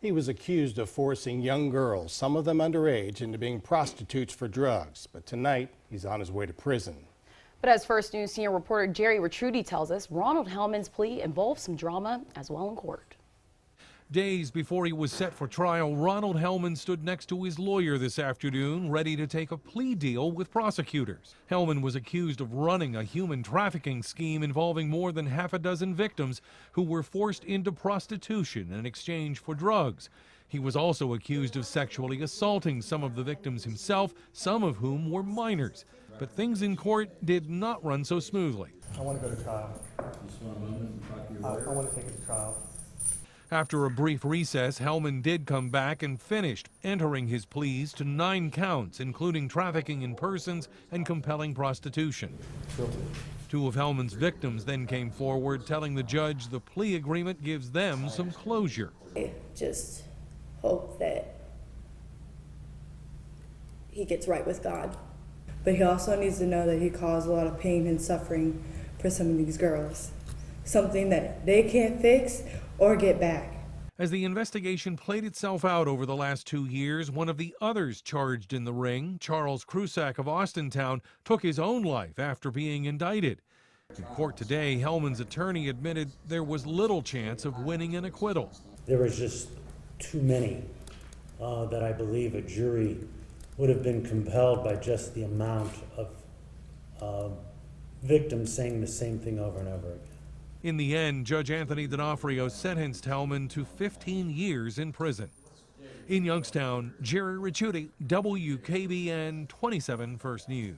He was accused of forcing young girls, some of them underage, into being prostitutes for drugs. But tonight, he's on his way to prison. But as First News senior reporter Jerry Ricciuti tells us, Ronald Hellman's plea involves some drama as well in court. Days before he was set for trial, Ronald Hellman stood next to his lawyer this afternoon, ready to take a plea deal with prosecutors. Hellman was accused of running a human trafficking scheme involving more than half a dozen victims who were forced into prostitution in exchange for drugs. He was also accused of sexually assaulting some of the victims himself, some of whom were minors. But things in court did not run so smoothly. I want to go to trial. I want to take it to trial. After a brief recess, Hellman did come back and finished, entering his pleas to 9 counts, including trafficking in persons and compelling prostitution. 2 of Hellman's victims then came forward, telling the judge the plea agreement gives them some closure. I just hope that he gets right with God. But he also needs to know that he caused a lot of pain and suffering for some of these girls. Something that they can't fix or get back. As the investigation played itself out over the last 2 years, one of the others charged in the ring, Charles Krusak of Austintown, took his own life after being indicted. In court today, Hellman's attorney admitted there was little chance of winning an acquittal. There was just too many that I believe a jury would have been compelled by just the amount of victims saying the same thing over and over again. In the end, Judge Anthony D'Onofrio sentenced Hellman to 15 years in prison. In Youngstown, Jerry Ricciuti, WKBN 27 First News.